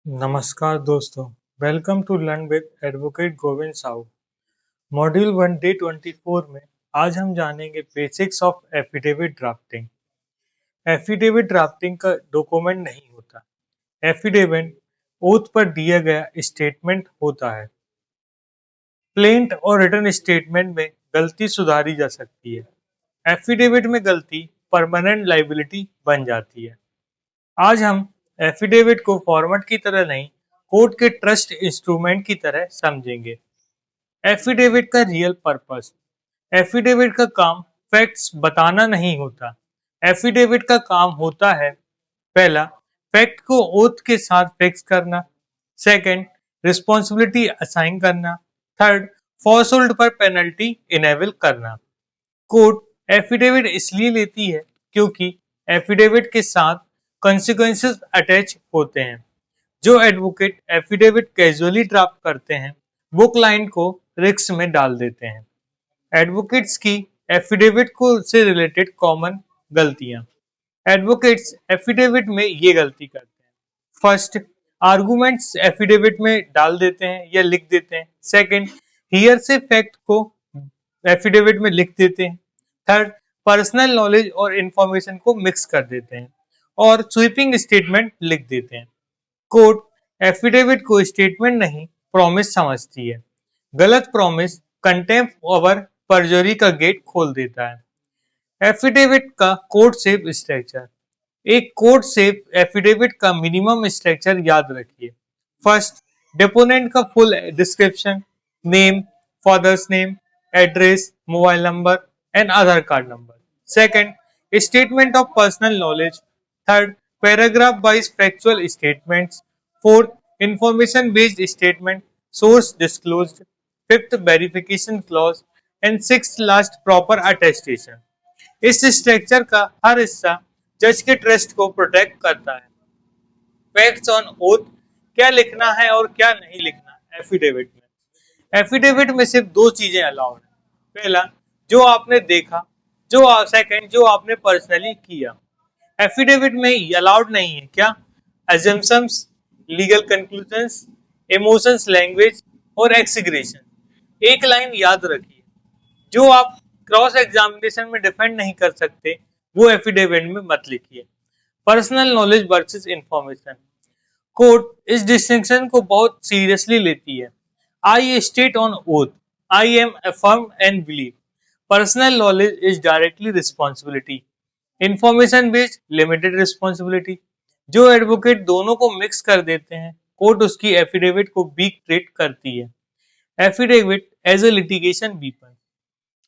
नमस्कार दोस्तों, welcome to learn with advocate Govind Sahu. Module 1 day 24 में आज हम जानेंगे basics of affidavit drafting. Affidavit drafting का डॉक्यूमेंट नहीं होता। एफिडेविट ओथ पर दिया गया स्टेटमेंट होता है। प्लेंट और रिटन स्टेटमेंट में गलती सुधारी जा सकती है। एफिडेविट में गलती परमानेंट लाइबिलिटी बन जाती है। आज हम एफिडेविट को फॉर्मेट की तरह नहीं, कोर्ट के ट्रस्ट इंस्ट्रूमेंट की तरह समझेंगे। एफिडेविट का रियल पर्पस। एफिडेविट का काम फैक्ट्स बताना नहीं होता। एफिडेविट का काम होता है, पहला, फैक्ट को ओथ के साथ फिक्स करना। सेकंड, रिस्पॉन्सिबिलिटी असाइन करना। थर्ड, फॉल्सहुड पर पेनल्टी इनेबल करना। कोर्ट एफिडेविट इसलिए लेती है क्योंकि एफिडेविट के साथ कॉन्सिक्वेंसेस अटैच होते हैं। जो एडवोकेट एफिडेविट कैजुअली ड्राफ्ट करते हैं वो क्लाइंट को रिस्क में डाल देते हैं। एडवोकेट्स की एफिडेविट को से रिलेटेड कॉमन गलतियां। एडवोकेट्स एफिडेविट में ये गलती करते हैं। फर्स्ट, आर्गुमेंट्स एफिडेविट में डाल देते हैं या लिख देते हैं। सेकंड, हियर से फैक्ट को एफिडेविट में लिख देते हैं। थर्ड, पर्सनल नॉलेज और इंफॉर्मेशन को मिक्स कर देते हैं और स्वीपिंग स्टेटमेंट लिख देते हैं। कोर्ट एफिडेविट को स्टेटमेंट नहीं, प्रॉमिस समझती है। गलत प्रॉमिस कंटेम्प्ट ओवर परजुरी का गेट खोल देता है। एफिडेविट का कोर्ट सेफ स्ट्रक्चर। एक कोर्ट सेफ एफिडेविट का मिनिमम स्ट्रक्चर याद रखिए। फर्स्ट, डिपोनेंट का full description, name, father's name, address, mobile number and Aadhaar card number. Second, statement of personal knowledge. Third, paragraph wise factual statements. Fourth, information based statement, source disclosed. Fifth, verification clause and sixth, last, proper attestation. इस structure का हर हिस्सा जज के trust को protect करता है। Facts on oath, क्या लिखना है और क्या नहीं लिखना एफिडेविट में। एफिडेविट में सिर्फ दो चीजें अलाउड है। पहला, जो आपने देखा, सेकंड, जो आपने पर्सनली किया। एफिडेविट में अलाउड नहीं है क्या? assumptions, legal conclusions, emotions, language और एक्सीग्रेशन। एक लाइन याद रखिए, जो आप क्रॉस एग्जामिनेशन में डिफेंड नहीं कर सकते वो एफिडेविट में मत लिखिए। Personal knowledge versus information. Court इस डिस्टिंक्शन को बहुत सीरियसली लेती है। I state on oath, I am affirm and believe. Personal knowledge is directly responsibility, information based limited responsibility. जो एडवोकेट दोनों को मिक्स कर देते हैं, कोर्ट उसकी एफिडेविट को वीक ट्रीट करती है। Affidavit as a litigation weapon.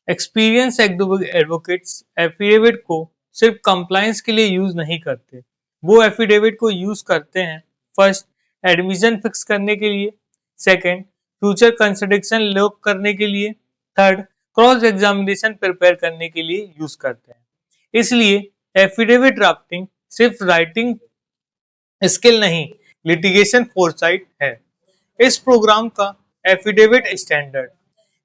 Experience advocates affidavit को सिर्फ कंप्लायंस के लिए यूज नहीं करते, वो एफिडेविट को यूज करते हैं फर्स्ट, एडमिशन फिक्स करने के लिए। सेकंड, फ्यूचर कंट्रडिक्शन लॉक करने के लिए। थर्ड, क्रॉस एग्जामिनेशन प्रिपेयर करने के लिए यूज करते हैं। इसलिए एफिडेविट ड्राफ्टिंग सिर्फ राइटिंग स्किल नहीं, लिटिगेशन फोरसाइट है। इस प्रोग्राम का एफिडेविट स्टैंडर्ड।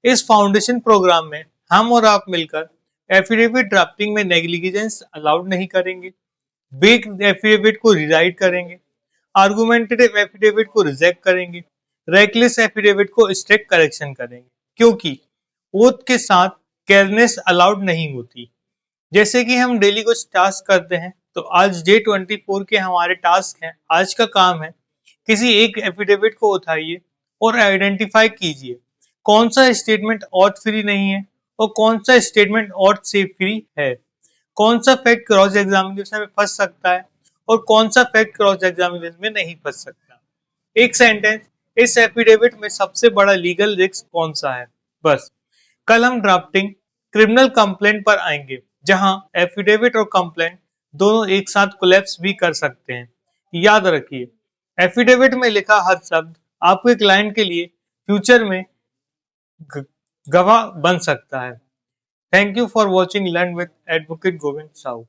इस फाउंडेशन प्रोग्राम में हम और आप मिलकर एफिडेविट ड्राफ्टिंग में नेग्लिजेंस अलाउड नहीं करेंगे, बेक एफिडेविट को रिराइट करेंगे, आर्गुमेंटेटिव एफिडेविट को रिजेक्ट करेंगे, रेकलेस एफिडेविट को स्ट्रिक्ट करेक्शन करेंगे, क्योंकि ओथ के साथ केयरनेस अलाउड नहीं होती। जैसे कि हम डेली कुछ टास्क करते हैं, तो आज डे 24 के हमारे टास्क हैं। आज का काम है, किसी एक एफिडेविट को उठाइए और आइडेंटिफाई कीजिए कौन सा स्टेटमेंट ऑथ फ्री नहीं है और कौन सा स्टेटमेंट ऑथ से फ्री है, कौन सा फैक्ट क्रॉस एग्जामिनेशन में फंस सकता है और कौन सा फैक्ट क्रॉस एग्जामिनेशन में नहीं फंस सकता। एक सेंटेंस, इस एफिडेविट में सबसे बड़ा लीगल रिस्क कौन सा है। बस। कल हम ड्राफ्टिंग क्रिमिनल कंप्लेंट पर आएंगे, जहां एफिडेविट और कंप्लेंट दोनों एक साथ कोलैप्स भी कर सकते हैं। याद रखिए, एफिडेविट में लिखा हर शब्द आपके क्लाइंट के लिए फ्यूचर में गवाह बन सकता है। Thank you for watching learn with advocate Govind Sahu.